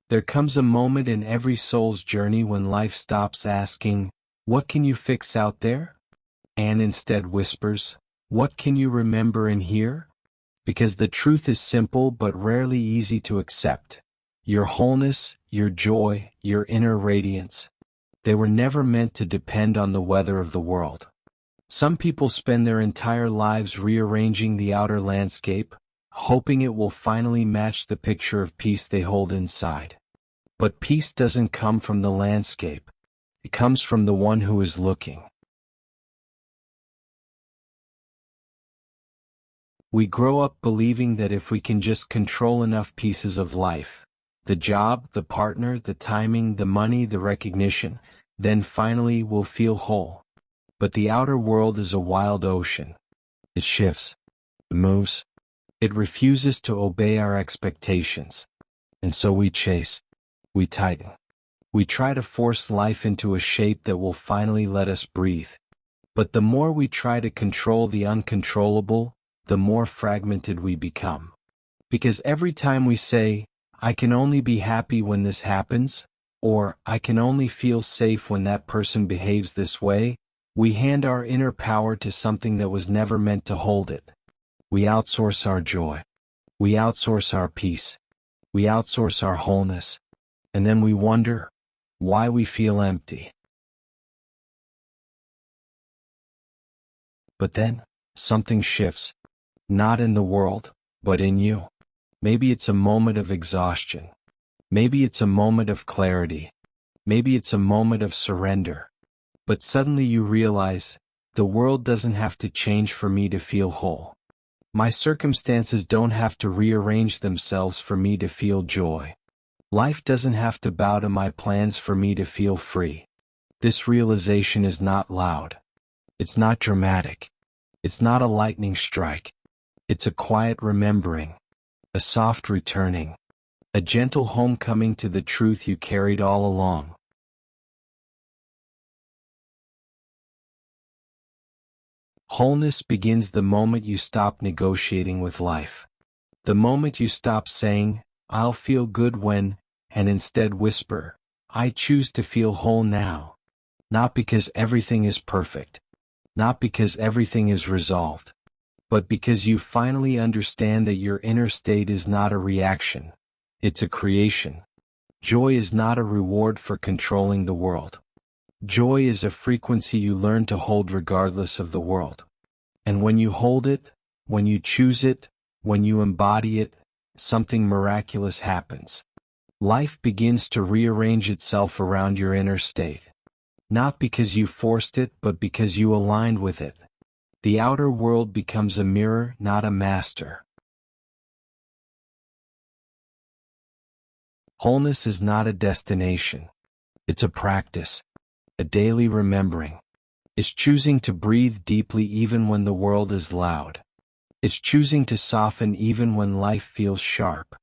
There comes a moment in every soul's journey when life stops asking, "What can you fix out there?" and instead whispers, "What can you remember and hear?" Because the truth is simple but rarely easy to accept. Your wholeness, your joy, your inner radiance, they were never meant to depend on the weather of the world. Some people spend their entire lives rearranging the outer landscape, hoping it will finally match the picture of peace they hold inside. But peace doesn't come from the landscape. It comes from the one who is looking. We grow up believing that if we can just control enough pieces of life, the job, the partner, the timing, the money, the recognition, then finally we'll feel whole. But the outer world is a wild ocean. It shifts. It moves. It refuses to obey our expectations. And so we chase. We tighten. We try to force life into a shape that will finally let us breathe. But the more we try to control the uncontrollable, the more fragmented we become. Because every time we say, "I can only be happy when this happens," or "I can only feel safe when that person behaves this way," we hand our inner power to something that was never meant to hold it. We outsource our joy. We outsource our peace. We outsource our wholeness. And then we wonder why we feel empty. But then, something shifts. Not in the world, but in you. Maybe it's a moment of exhaustion. Maybe it's a moment of clarity. Maybe it's a moment of surrender. But suddenly you realize, the world doesn't have to change for me to feel whole. My circumstances don't have to rearrange themselves for me to feel joy. Life doesn't have to bow to my plans for me to feel free. This realization is not loud. It's not dramatic. It's not a lightning strike. It's a quiet remembering, a soft returning, a gentle homecoming to the truth you carried all along. Wholeness begins the moment you stop negotiating with life. The moment you stop saying, "I'll feel good when," and instead whisper, "I choose to feel whole now." Not because everything is perfect. Not because everything is resolved. But because you finally understand that your inner state is not a reaction. It's a creation. Joy is not a reward for controlling the world. Joy is a frequency you learn to hold regardless of the world. And when you hold it, when you choose it, when you embody it, something miraculous happens. Life begins to rearrange itself around your inner state. Not because you forced it, but because you aligned with it. The outer world becomes a mirror, not a master. Wholeness is not a destination. It's a practice. A daily remembering. It's choosing to breathe deeply even when the world is loud. It's choosing to soften even when life feels sharp.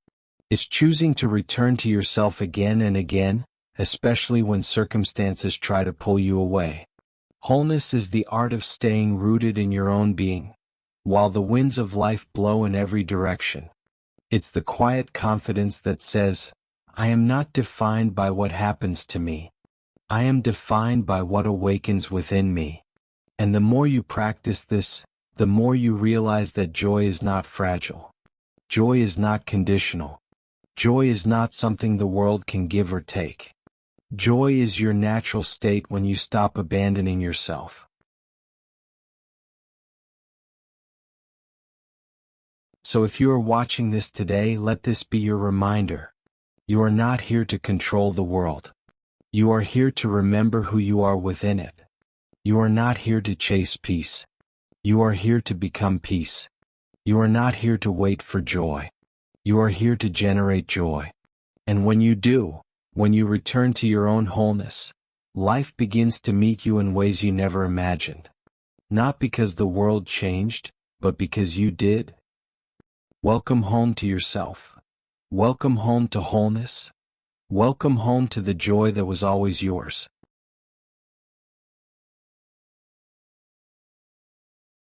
It's choosing to return to yourself again and again, especially when circumstances try to pull you away. Wholeness is the art of staying rooted in your own being, while the winds of life blow in every direction. It's the quiet confidence that says, "I am not defined by what happens to me. I am defined by what awakens within me." And the more you practice this, the more you realize that joy is not fragile. Joy is not conditional. Joy is not something the world can give or take. Joy is your natural state when you stop abandoning yourself. So if you are watching this today, let this be your reminder. You are not here to control the world. You are here to remember who you are within it. You are not here to chase peace. You are here to become peace. You are not here to wait for joy. You are here to generate joy. And when you do, when you return to your own wholeness, life begins to meet you in ways you never imagined. Not because the world changed, but because you did. Welcome home to yourself. Welcome home to wholeness. Welcome home to the joy that was always yours.